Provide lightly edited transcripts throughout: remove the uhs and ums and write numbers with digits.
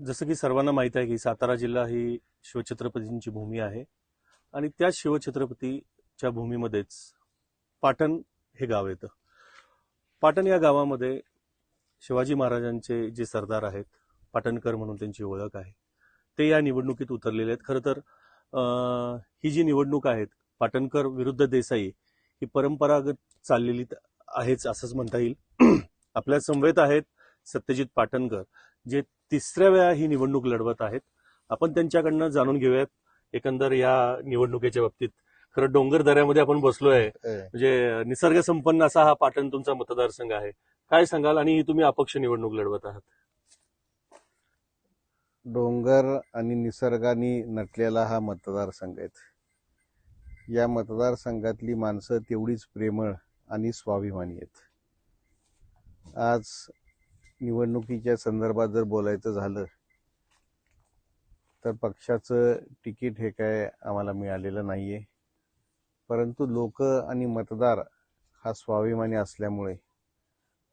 जसं की सर्वांना माहित आहे की सातारा जिल्हा ही शिवछत्रपतींची भूमी आहे आणि त्या शिवछत्रपतीच्या भूमीमध्येच पाटण हे गाव येतं. पाटण या गावामध्ये शिवाजी महाराजांचे जे सरदार आहेत, पाटणकर म्हणून त्यांची ओळख आहे, ते या निवडणुकीत उतरलेले आहेत. खरं तर ही जी निवडणूक आहे, पाटणकर विरुद्ध देसाई, ही परंपरागत चाललेली आहेच असंच म्हणता येईल. आपल्या समवेत आहेत सत्यजित पाटणकर, जे तिसऱ्या वेळा ही निवडणूक लढवत आहेत. आपण त्यांच्याकडनं जाणून घेऊयात एकंदर या निवडणुकीच्या बाबतीत. खरं डोंगर दऱ्यामध्ये आपण बसलोय, म्हणजे निसर्ग संपन्न असा हा पाटण तुमचा मतदारसंघ आहे. काय सांगाल? आणि तुम्ही अपक्ष निवडणूक लढवत आहात. डोंगर आणि निसर्गाने नटलेला हा मतदारसंघ आहे. या मतदारसंघातली माणसं तेवढीच प्रेमळ आणि स्वाभिमानी आहेत. आज निवडणुकीच्या संदर्भात जर बोलायचं झालं तर पक्षाचं तिकीट हे काय आम्हाला मिळालेलं नाहीये, परंतु लोक आणि मतदार हा स्वाभिमानी असल्यामुळे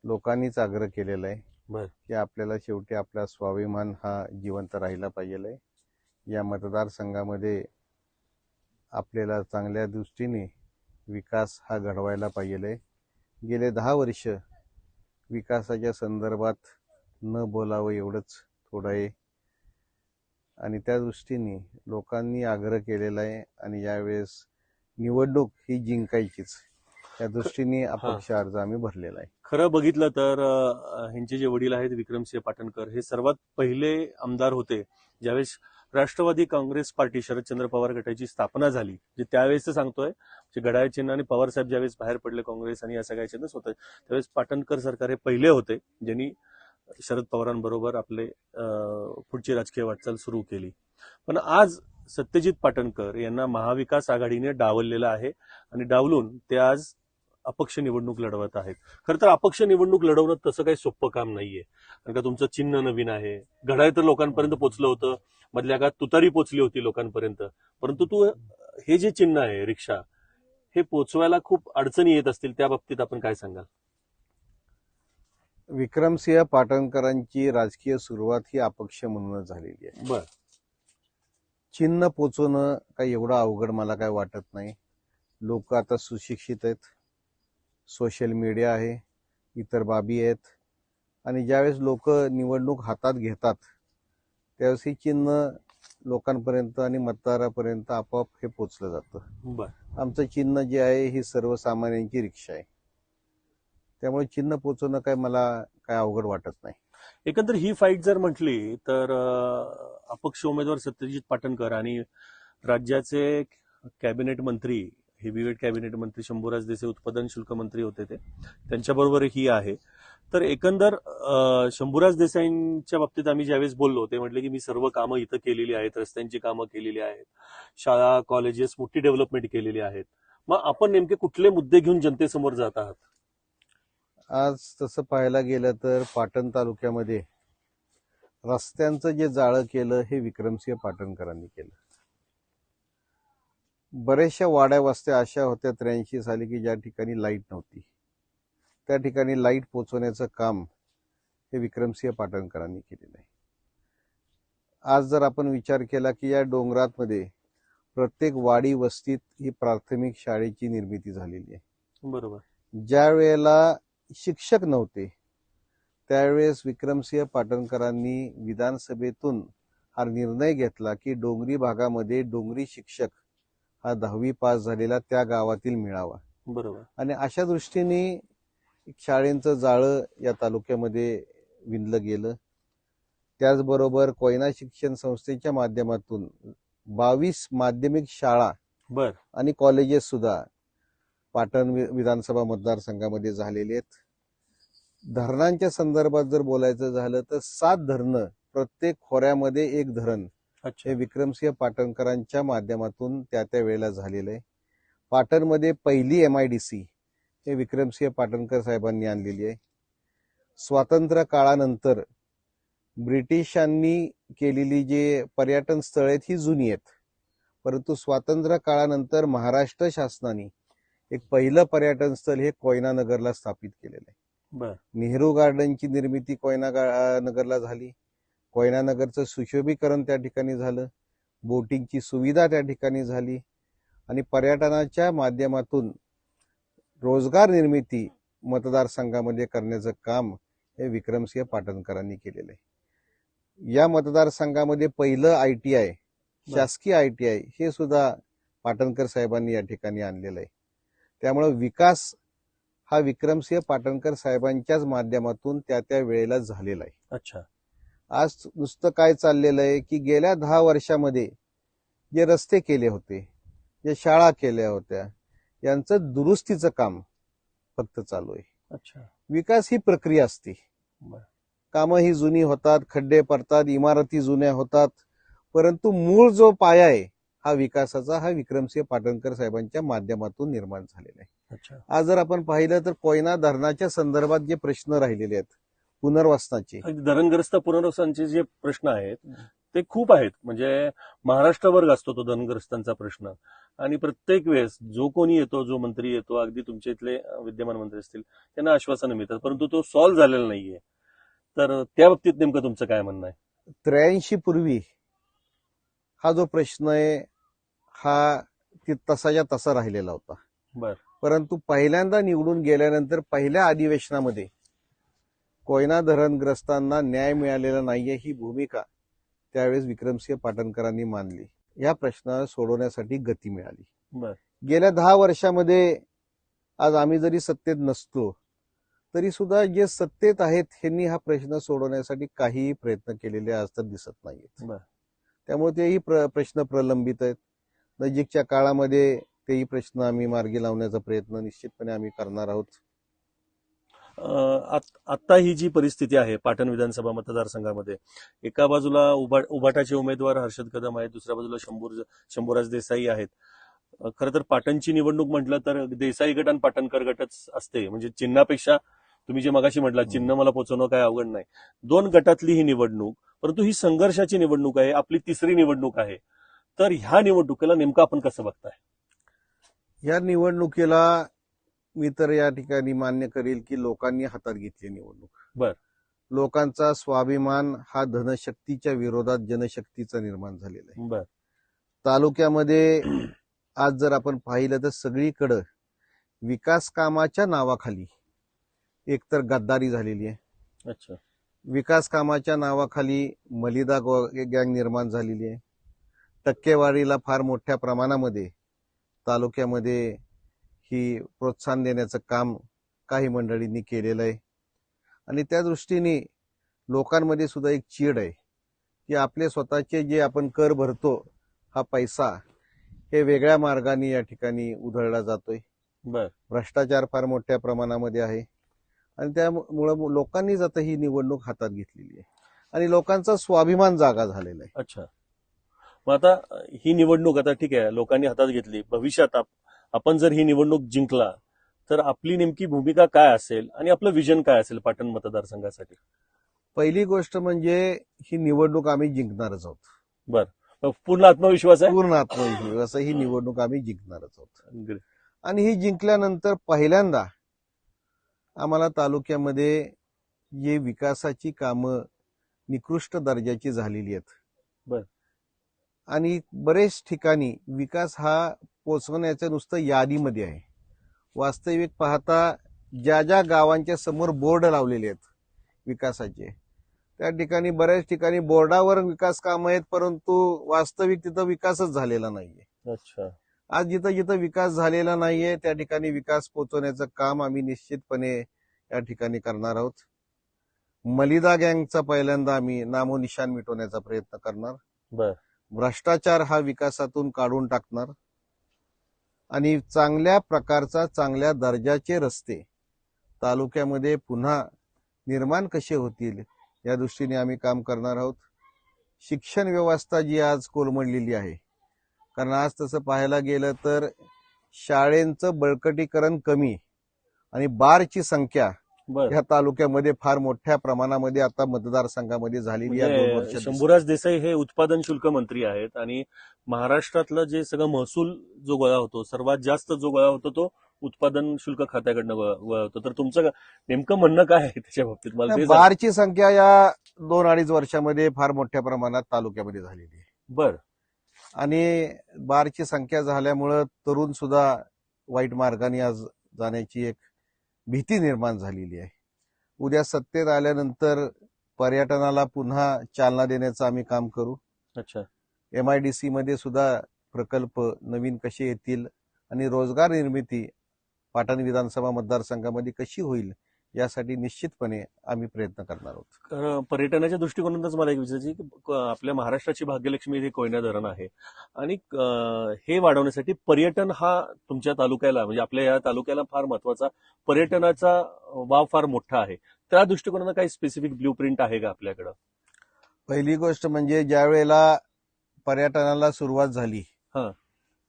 लोकांनीच आग्रह केलेला आहे की आपल्याला शेवटी आपला स्वाभिमान हा जिवंत राहिला पाहिजे. या मतदारसंघामध्ये आपल्याला चांगल्या दृष्टीने विकास हा घडवायला पाहिजे. गेले 10 वर्ष विकासाच्या संदर्भात न बोलावं एवढंच थोडं आहे आणि त्या दृष्टीने लोकांनी आग्रह केलेला आहे आणि यावेळेस निवडणूक ही जिंकायचीच, त्या दृष्टीने अपक्ष अर्ज आम्ही भरलेला आहे. खरं बघितलं तर ह्यांचे जे वडील आहेत विक्रमसिंह पाटणकर, हे सर्वात पहिले आमदार होते ज्यावेळेस राष्ट्रवादी काँग्रेस पार्टी शरदचंद्र पवार गटाची स्थापना झाली. जे त्यावेळेस सांगतोय, घड्याळ चिन्ह आणि पवार साहेब ज्यावेळेस बाहेर पडले काँग्रेस आणि या सगळ्याच्याच होतं, त्यावेळेस पाटणकर सरकार हे पहिले होते ज्यांनी शरद पवारांबरोबर आपले पुढची राजकीय वाटचाल सुरू केली. पण आज सत्यजित पाटणकर यांना महाविकास आघाडीने डावललेलं आहे आणि डावलून ते आज अपक्ष निवडणूक लढवत आहेत. खरं तर अपक्ष निवडणूक लढवणं तसं काही सोपं काम नाहीये, कारण का तुमचं चिन्ह नवीन आहे. घड्याळ तर लोकांपर्यंत पोहोचलं होतं, मधल्या काळात तुतारी पोचली होती लोकांपर्यंत, परंतु हे जे चिन्ह आहे रिक्षा, हे पोचवायला खूप अडचणी येत असतील. त्या बाबतीत आपण काय सांगाल? विक्रमसिंह पाटणकरांची राजकीय सुरुवात ही अपक्ष म्हणूनच झालेली आहे. चिन्ह पोचवणं काही एवढं अवघड मला काय वाटत नाही. लोक आता सुशिक्षित आहेत, सोशल मीडिया आहे, इतर बाबी आहेत आणि ज्यावेळेस लोक निवडणूक हातात घेतात त्यावेळेस ही चिन्ह लोकांपर्यंत आणि मतदारापर्यंत आपोआप हे पोचलं जातं. आमचं चिन्ह जे आहे ही सर्वसामान्यांची रिक्षा आहे, त्यामुळे चिन्ह पोचवणं काय मला काय अवघड वाटत नाही. एकंदर ही फाईट जर म्हटली तर अपक्ष उमेदवार सत्यजित पाटणकर आणि राज्याचे कॅबिनेट मंत्री, हेवीवेट कॅबिनेट मंत्री शंभूराज देसाई उत्पादन शुल्क मंत्री होते, ते त्यांच्याबरोबर ही आहे. तर एकंदर शंभूराज देसाईंच्या बाबतीत आम्ही ज्यावेळेस बोललो ते म्हटले की मी सर्व कामं इथं केलेली आहेत, रस्त्यांची कामं केलेली आहेत, शाळा कॉलेजेस मोठी डेव्हलपमेंट केलेली आहेत. मग आपण नेमके कुठले मुद्दे घेऊन जनतेसमोर जात आहात? आज तसं पाहायला गेलं तर पाटण तालुक्यामध्ये रस्त्यांचं जे जाळं केलं हे विक्रमसिंह पाटणकरांनी केलं. बऱ्याचशा वाड्या वस्त्या अशा होत्या 83 साली की ज्या ठिकाणी लाईट नव्हती, त्या ठिकाणी लाईट पोचवण्याचं काम हे विक्रमसिंह पाटणकरांनी केलेलं आहे. आज जर आपण विचार केला की या डोंगरातमध्ये प्रत्येक वाडी वस्तीत ही प्राथमिक शाळेची निर्मिती झालेली आहे. बरोबर. ज्या वेळेला शिक्षक नव्हते त्यावेळेस विक्रमसिंह पाटणकरांनी विधानसभेतून हा निर्णय घेतला की डोंगरी भागामध्ये डोंगरी शिक्षक हा 10वी पास झालेला त्या गावातील मिळावा. बरोबर. आणि अशा दृष्टीने शाळेंचं जाळं या तालुक्यामध्ये विणलं गेलं. त्याचबरोबर कोयना शिक्षण संस्थेच्या माध्यमातून 22 माध्यमिक शाळा आणि कॉलेजेस सुद्धा पाटण विधानसभा मतदारसंघामध्ये झालेले आहेत. धरणांच्या संदर्भात जर बोलायचं झालं तर 7 धरणं, प्रत्येक खोऱ्यामध्ये एक धरण हे विक्रमसिंह पाटणकरांच्या माध्यमातून त्या वेळेला झालेलं आहे. पाटणमध्ये पहिली MIDC हे विक्रमसिंह पाटणकर साहेबांनी आणलेली आहे. स्वातंत्र्य काळानंतर ब्रिटिशांनी केलेली जे पर्यटन स्थळ आहेत ही जुनी आहेत, परंतु स्वातंत्र्य काळानंतर महाराष्ट्र शासनाने एक पहिलं पर्यटन स्थळ हे कोयना नगरला स्थापित केलेलं आहे. बर. नेहरू गार्डनची निर्मिती कोयना नगरला झाली. कोयना नगरचं सुशोभीकरण त्या ठिकाणी झालं. बोटिंगची सुविधा त्या ठिकाणी झाली आणि पर्यटनाच्या माध्यमातून रोजगार निर्मिती मतदारसंघामध्ये करण्याचं काम हे विक्रमसिंह पाटणकरांनी केलेलं आहे. या मतदारसंघामध्ये पहिलं ITI, शासकीय ITI हे सुद्धा पाटणकर साहेबांनी या ठिकाणी आणलेलं आहे. त्यामुळे विकास हा विक्रमसिंह पाटणकर साहेबांच्याच माध्यमातून त्या वेळेला झालेला आहे. अच्छा. आज नुसतं काय चाललेलं आहे की गेल्या 10 वर्षामध्ये जे रस्ते केले होते, जे शाळा केल्या होत्या, यांचं दुरुस्तीचं काम फक्त चालू आहे. अच्छा. विकास ही प्रक्रिया असते. कामं ही जुनी होतात, खड्डे पडतात, इमारती जुन्या होतात, परंतु मूळ जो पाया आहे हा विकासाचा हा विक्रमसिंह पाटणकर साहेबांच्या माध्यमातून निर्माण झालेला आहे. अच्छा. आज जर आपण पाहिलं तर कोयना धरणाच्या संदर्भात जे प्रश्न राहिलेले आहेत पुनर्वसनाचे, धरणग्रस्त पुनर्वसनाचे जे प्रश्न आहेत ते खूप आहेत. म्हणजे महाराष्ट्रभर गाजतो तो धरणग्रस्तांचा प्रश्न आणि प्रत्येक वेळेस जो कोणी येतो, जो मंत्री येतो, अगदी तुमच्या इथले विद्यमान मंत्री असतील, त्यांना आश्वासनं मिळतात, परंतु तो सॉल्व्ह झालेला नाहीये. तर त्या बाबतीत नेमकं तुमचं काय म्हणणं आहे? 83 पूर्वी हा जो प्रश्न आहे हा तसाच्या तसा राहिलेला होता. बर. परंतु पहिल्यांदा निवडून गेल्यानंतर पहिल्या अधिवेशनामध्ये कोयना धरणग्रस्तांना न्याय मिळालेला नाहीये ही भूमिका त्यावेळेस विक्रमसिंह पाटणकरांनी मांडली. या प्रश्नाला सोडवण्यासाठी गती मिळाली. बर. गेल्या 10 वर्षामध्ये आज आम्ही जरी सत्तेत नसतो तरी सुद्धा जे सत्तेत आहेत त्यांनी हा प्रश्न सोडवण्यासाठी काहीही प्रयत्न केलेले आज तर दिसत नाहीत. त्यामुळे तेही प्रश्न प्रलंबित आहेत. नजीकच्या काळामध्ये तेही प्रश्न आम्ही मार्गी लावण्याचा प्रयत्न निश्चितपणे आम्ही करणार आहोत. आता ही जी परिस्थिती आहे पाटण विधानसभा मतदारसंघामध्ये, एका बाजूला उभाटाचे उमेदवार हर्षद कदम आहेत, दुसऱ्या बाजूला शंभूराज देसाई आहेत. खरं तर पाटणची निवडणूक म्हटलं तर देसाई गट आणि पाटणकर गटच असते. म्हणजे चिन्हापेक्षा तुम्ही जे मगाशी म्हटला चिन्ह मला पोचवणं काय अवघड नाही. 2 गटातली ही निवडणूक, परंतु ही संघर्षाची निवडणूक आहे, आपली तिसरी निवडणूक आहे. तर ह्या निवडणुकीला नेमकं आपण कसं बघताय? या निवडणुकीला मी तर या ठिकाणी मान्य करेल की लोकांनी हातात घेतली निवडणूक. बर. लोकांचा स्वाभिमान हा धनशक्तीच्या विरोधात जनशक्तीचा निर्माण झालेला आहे. बर. तालुक्यामध्ये आज जर आपण पाहिलं तर सगळीकडं विकास कामाच्या नावाखाली एकतर गद्दारी झालेली आहे. अच्छा. विकास कामाच्या नावाखाली मलिदा गँग निर्माण झालेली आहे. टक्केवारीला फार मोठ्या प्रमाणामध्ये तालुक्यामध्ये ही प्रोत्साहन देण्याचं काम काही मंडळींनी केलेलं आहे आणि त्या दृष्टीने लोकांमध्ये सुद्धा एक चीड आहे की आपले स्वतःचे जे आपण कर भरतो हा पैसा हे वेगळ्या मार्गाने या ठिकाणी उधळला जातोय. बर. भ्रष्टाचार फार मोठ्या प्रमाणामध्ये आहे आणि त्यामुळं लोकांनीच आता ही निवडणूक हातात घेतलेली आहे आणि लोकांचा स्वाभिमान जागा झालेला आहे. अच्छा. मग आता ही निवडणूक आता ठीक आहे, लोकांनी हातात घेतली. भविष्यात आपण जर ही निवडणूक जिंकला तर आपली नेमकी भूमिका काय असेल आणि आपलं विजन काय असेल पाटण मतदारसंघासाठी? पहिली गोष्ट म्हणजे ही निवडणूक आम्ही जिंकणारच आहोत. बर. पूर्ण आत्मविश्वास आहे? पूर्ण आत्मविश्वास ही निवडणूक आम्ही जिंकणारच आहोत. आणि ही जिंकल्यानंतर पहिल्यांदा आम्हाला तालुक्यामध्ये जे विकासाची कामं निकृष्ट दर्जाची झालेली आहेत. बर. आणि बरेच ठिकाणी विकास हा पोचवण्याचं नुसतं यादीमध्ये आहे. वास्तविक पाहता ज्या ज्या गावांच्या समोर बोर्ड लावलेले आहेत विकासाचे, त्या ठिकाणी बऱ्याच ठिकाणी बोर्डावर विकास कामं आहेत, परंतु वास्तविक तिथं विकासच झालेला नाहीये. अच्छा. आज जिथं जिथं विकास झालेला नाहीये त्या ठिकाणी विकास पोचवण्याचं काम आम्ही निश्चितपणे या ठिकाणी करणार आहोत. मलिदा गँगचा पहिल्यांदा आम्ही नामोनिशान मिटवण्याचा प्रयत्न करणार. बर. भ्रष्टाचार हा विकासातून काढून टाकणार आणि चांगल्या प्रकारचा चांगल्या दर्जाचे रस्ते तालुक्यामध्ये पुन्हा निर्माण कसे होतील या दृष्टीने आम्ही काम करणार आहोत. शिक्षण व्यवस्था जी आज कोलमडलेली आहे, कारण आज तसं पाहायला गेलं तर शाळेंचं बळकटीकरण कमी आणि बारची संख्या बर या तालुक्यामध्ये फार मोठ्या प्रमाणामध्ये आता मतदारसंघामध्ये झालेली या 2 म्हणजे वर्षात दिसते. शंभूराज देसाई हे उत्पादन शुल्क मंत्री आहेत आणि महाराष्ट्रातलं जे सगळं महसूल जो गोळा होतो सर्वात जास्त जो गोळा होतो तो उत्पादन शुल्क खात्याकडनं गोळा होतो. तर तुमचं नेमकं म्हणणं काय आहे त्याच्या बाबतीत मला ते बारची संख्या या 2-2.5 वर्षामध्ये फार मोठ्या प्रमाणात तालुक्यामध्ये झालेली आहे. बर आणि बारची संख्या झाल्यामुळं तरुण सुद्धा वाईट मार्गाने आज जाण्याची एक भीती निर्माण झालेली आहे. उद्या सत्तेत आल्यानंतर पर्यटनाला पुन्हा चालना देण्याचं आम्ही काम करू. अच्छा MIDC मध्ये सुद्धा प्रकल्प नवीन कसे येतील आणि रोजगार निर्मिती पाटण विधानसभा मतदारसंघामध्ये कशी होईल यासाठी निश्चितपणे आम्ही प्रयत्न करणार आहोत. पर्यटनाच्या दृष्टिकोनातूनच मला एक विचारायची की आपल्या महाराष्ट्राची भाग्यलक्ष्मी हे कोयना धरण आहे आणि हे वाढवण्यासाठी पर्यटन हा तुमच्या तालुक्याला म्हणजे आपल्या या तालुक्याला फार महत्वाचा पर्यटनाचा वाव फार मोठा आहे. त्या दृष्टिकोनानं काही स्पेसिफिक ब्ल्यू प्रिंट आहे का आपल्याकडं? पहिली गोष्ट म्हणजे ज्या वेळेला पर्यटनाला सुरुवात झाली, हा.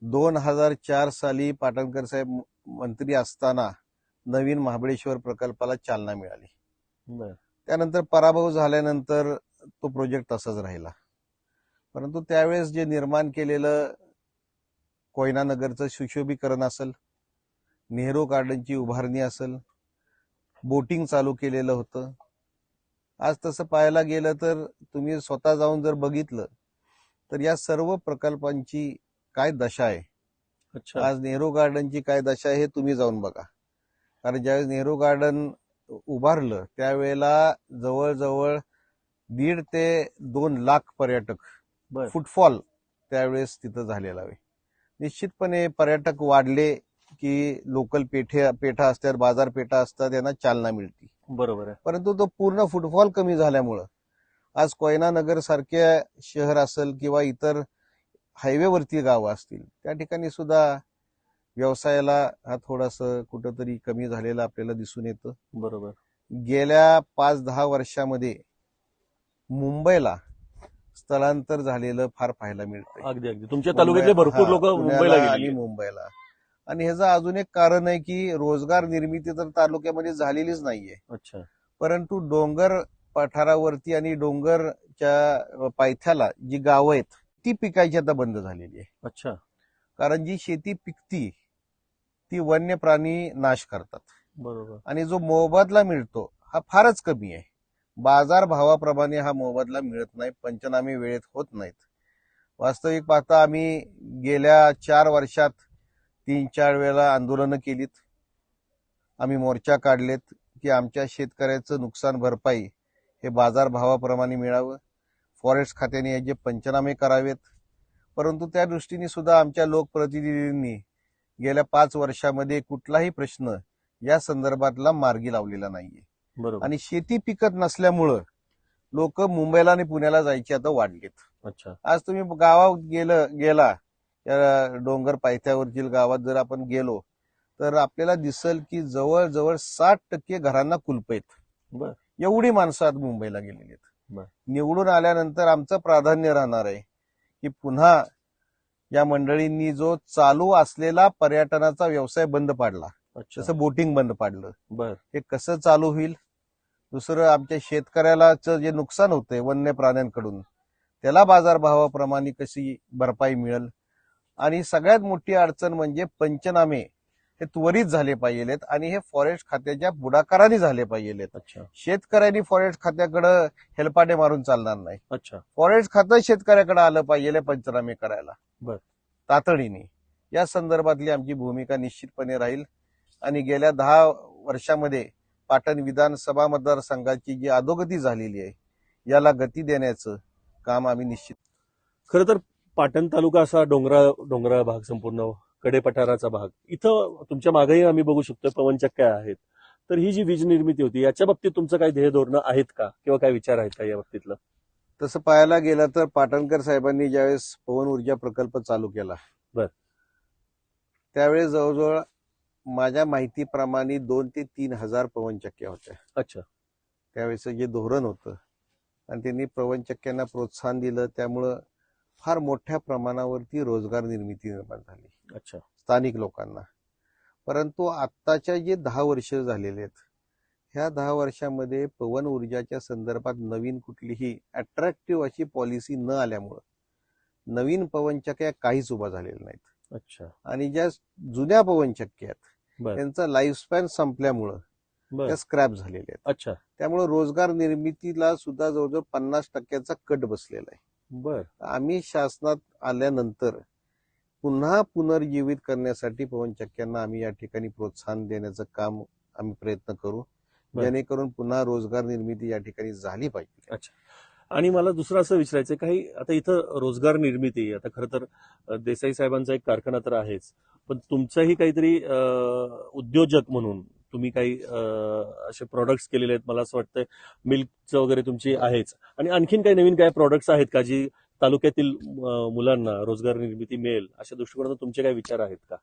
2004 साली पाटणकर साहेब मंत्री असताना नवीन महाबळेश्वर प्रकल्पाला चालना मिळाली. बर त्यानंतर पराभव झाल्यानंतर तो प्रोजेक्ट तसाच राहिला. परंतु त्यावेळेस जे निर्माण केलेलं कोयना नगरचं सुशोभीकरण असेल, नेहरू गार्डनची उभारणी असेल, बोटिंग चालू केलेलं होतं. आज तसं पाहायला गेलं तर तुम्ही स्वतः जाऊन जर बघितलं तर या सर्व प्रकल्पांची काय दशा आहे, अच्छा आज नेहरू गार्डनची काय दशा आहे हे तुम्ही जाऊन बघा. कारण ज्यावेळेस नेहरू गार्डन उभारलं त्यावेळेला जवळजवळ 1.5 ते 2 लाख पर्यटक बर फुटफॉल त्यावेळेस तिथं झालेला आहे. निश्चितपणे पर्यटक वाढले की लोकल पेठा असतात, बाजारपेठा असतात, यांना चालना मिळते. बरोबर आहे. परंतु तो पूर्ण फुटफॉल कमी झाल्यामुळं आज कोयना नगर सारख्या शहर असेल किंवा इतर हायवेवरती गावं असतील त्या ठिकाणी सुद्धा व्यवसायाला हा थोडासा कुठंतरी कमी झालेला आपल्याला दिसून येतं. बरोबर. गेल्या 5-10 वर्षामध्ये मुंबईला स्थलांतर झालेलं फार पाहायला मिळतं. अगदी अगदी तुमच्या तालुक्यातले भरपूर लोक मुंबईला आणि गेले. मुंबईला. आणि ह्याचं अजून एक कारण आहे की रोजगार निर्मिती तर तालुक्यामध्ये झालेलीच नाहीये. अच्छा परंतु डोंगर पठारावरती आणि डोंगरच्या पायथ्याला जी गावं आहेत ती पिकायची आता बंद झालेली आहे. अच्छा कारण जी शेती पिकती ती वन्य प्राणी नाश करतात. बरोबर. आणि जो मोबदला मिळतो हा फारच कमी आहे. बाजार भावाप्रमाणे हा मोबदला मिळत नाही, पंचनामे वेळेत होत नाहीत. वास्तविक पाहता आम्ही गेल्या 4 वर्षात 3-4 वेळा आंदोलनं केलीत. आम्ही मोर्चा काढलेत की आमच्या शेतकऱ्याचं नुकसान भरपाई हे बाजार भावाप्रमाणे मिळावं, फॉरेस्ट खात्याने याचे पंचनामे करावेत. परंतु त्या दृष्टीने सुद्धा आमच्या लोकप्रतिनिधींनी गेल्या 5 वर्षामध्ये कुठलाही प्रश्न या संदर्भातला मार्गी लावलेला नाहीये. बरोबर. आणि शेती पिकत नसल्यामुळं लोक मुंबईला आणि पुण्याला जायचे आता वाढलेत. अच्छा आज तुम्ही गावात गेला त्या डोंगर पायथ्यावरतील गावात जर आपण गेलो तर आपल्याला दिसेल की जवळजवळ 60% घरांना कुलप आहेत. बर एवढी माणसं आज मुंबईला गेलेली बर. आहेत. निवडून आल्यानंतर आमचं प्राधान्य राहणार आहे की पुन्हा या मंडळींनी जो चालू असलेला पर्यटनाचा व्यवसाय बंद पाडला, अच्छा जसं बोटिंग बंद पाडलं, बर हे कसं चालू होईल. दुसरं आमच्या शेतकऱ्याला जे नुकसान होतंय वन्य प्राण्यांकडून त्याला बाजारभावाप्रमाणे कशी भरपाई मिळेल. आणि सगळ्यात मोठी अडचण म्हणजे पंचनामे हे त्वरित झाले पाहिजेत आणि हे फॉरेस्ट खात्याच्या पुढाकाराने झाले पाहिजेत. अच्छा शेतकऱ्यांनी फॉरेस्ट खात्याकडे हेलपाटे मारून चालणार नाही. अच्छा फॉरेस्ट खातं शेतकऱ्याकडे आलं पाहिजे पंचनामे करायला बर. तातडीने. या संदर्भातली आमची भूमिका निश्चितपणे राहील. आणि गेल्या 10 वर्षामध्ये पाटण विधानसभा मतदारसंघाची जी अधोगती झालेली आहे याला गती देण्याचं काम आम्ही निश्चित. खरं तर पाटण तालुका असा डोंगराळ भाग, संपूर्ण कडेपठाराचा भाग, इथं तुमच्या मागेही आम्ही बघू शकतो पवनचक्क्या आहेत. तर ही जी वीज निर्मिती होती याच्या बाबतीत तुमचं काही ध्येय धोरणं आहेत का किंवा काय विचार आहेत का या बाबतीतलं? तसं पाहायला गेलं तर पाटणकर साहेबांनी ज्यावेळेस पवन ऊर्जा प्रकल्प चालू केला बर. त्यावेळेस जवळजवळ माझ्या माहितीप्रमाणे 2 ते 3 हजार पवनचक्क्या होत्या. अच्छा त्यावेळेस जे धोरण होतं आणि त्यांनी पवनचक्क्यांना प्रोत्साहन दिलं त्यामुळं फार मोठ्या प्रमाणावरती रोजगार निर्मिती निर्माण झाली. अच्छा स्थानिक लोकांना. परंतु आत्ताच्या जे 10 वर्ष झालेले आहेत ह्या 10 वर्षामध्ये पवन ऊर्जाच्या संदर्भात नवीन कुठलीही अट्रॅक्टिव्ह अशी पॉलिसी न आल्यामुळं नवीन पवनचक्क्या काहीच उभा झालेल्या नाहीत. अच्छा. आणि ज्या जुन्या पवनचक्क्या आहेत बर त्यांचा लाईफ स्पॅन संपल्यामुळं बर त्या स्क्रॅप झालेल्या आहेत. अच्छा. त्यामुळे रोजगार निर्मितीला सुद्धा जवळजवळ 50% कट बसलेला आहे. बर आम्ही शासनात आल्यानंतर पुन्हा पुनर्जीवित करण्यासाठी पवनचक्क्यांना आम्ही या ठिकाणी प्रोत्साहन देण्याचं काम आम्ही प्रयत्न करू, बर. जेणेकरून पुन्हा रोजगार निर्मिती या ठिकाणी झाली पाहिजे. अच्छा. आणि मला दुसरं असं विचारायचं काही आता इथं रोजगार निर्मिती आता खरं तर देसाई साहेबांचा एक कारखाना तर आहेच, पण तुमचाही काहीतरी उद्योजक म्हणून तुम्ही काही असे प्रोडक्ट्स केलेले आहेत. मला असं वाटतं मिल्कचं वगैरे तुमची आहेच, आणि आणखीन काही नवीन काय प्रोडक्ट्स आहेत का जी तालुक्यातील मुलांना रोजगार निर्मिती मिळेल अशा दृष्टिकोनातून तुमचे काही विचार आहेत का?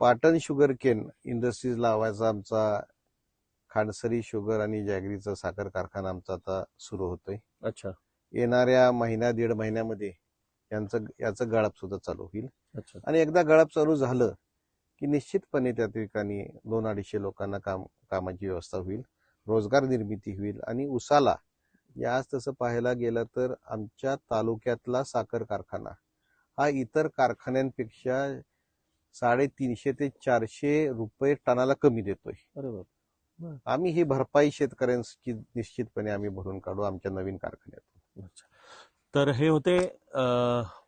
पाटण शुगर केन इंडस्ट्रीज लावायचा आमचा खांडसरी शुगर आणि जॅगरीचा साखर कारखाना आमचा आता सुरू होतोय. अच्छा. येणाऱ्या महिन्या 1.5 महिन्यामध्ये याचं गाळप सुद्धा चालू होईल. अच्छा. आणि एकदा गाळप चालू झालं की निश्चितपणे त्या ठिकाणी 200-250 लोकांना कामाची व्यवस्था होईल, रोजगार निर्मिती होईल. आणि उसाला आज तसं पाहायला गेलं तर आमच्या तालुक्यातला साखर कारखाना हा इतर कारखान्यांपेक्षा 350 ते 400 रुपये टनाला कमी देतोय. अरे बाप. आम्ही ही भरपाई शेतकऱ्यांची निश्चितपणे आम्ही भरून काढू आमच्या नवीन कारखान्यातून. अच्छा. तर हे होते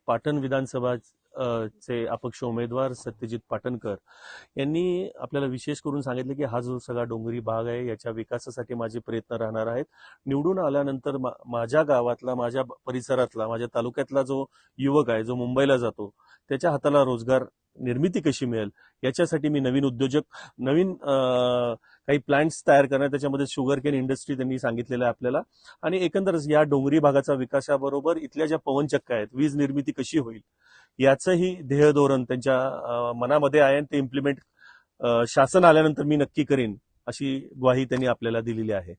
पाटण विधानसभा चे अपक्ष उमेदवार सत्यजित पाटणकर यांनी आपल्याला विशेष करून सांगितलं की हा जो सगळा डोंगरी भाग आहे याच्या विकासासाठी माझे प्रयत्न राहणार आहेत. निवडून आल्यानंतर माझ्या गावातला, माझ्या परिसरातला, माझ्या तालुक्यातला जो युवक आहे जो मुंबईला जातो त्याच्या हाताला रोजगार निर्मिती कशी मिळेल याच्यासाठी मी नवीन उद्योजक, नवीन काही प्लांट्स तयार करणार, त्याच्यामध्ये शुगर केन इंडस्ट्री त्यांनी सांगितलेलं आहे आपल्याला. आणि एकंदरच या डोंगरी भागाचा विकासाबरोबर इथल्या ज्या पवनचक्क्या आहेत, वीज निर्मिती कशी होईल याचंही ध्येय धोरण त्यांच्या मनामध्ये आहे, आणि ते इम्प्लिमेंट शासन आल्यानंतर मी नक्की करेन अशी ग्वाही त्यांनी आपल्याला दिलेली आहे.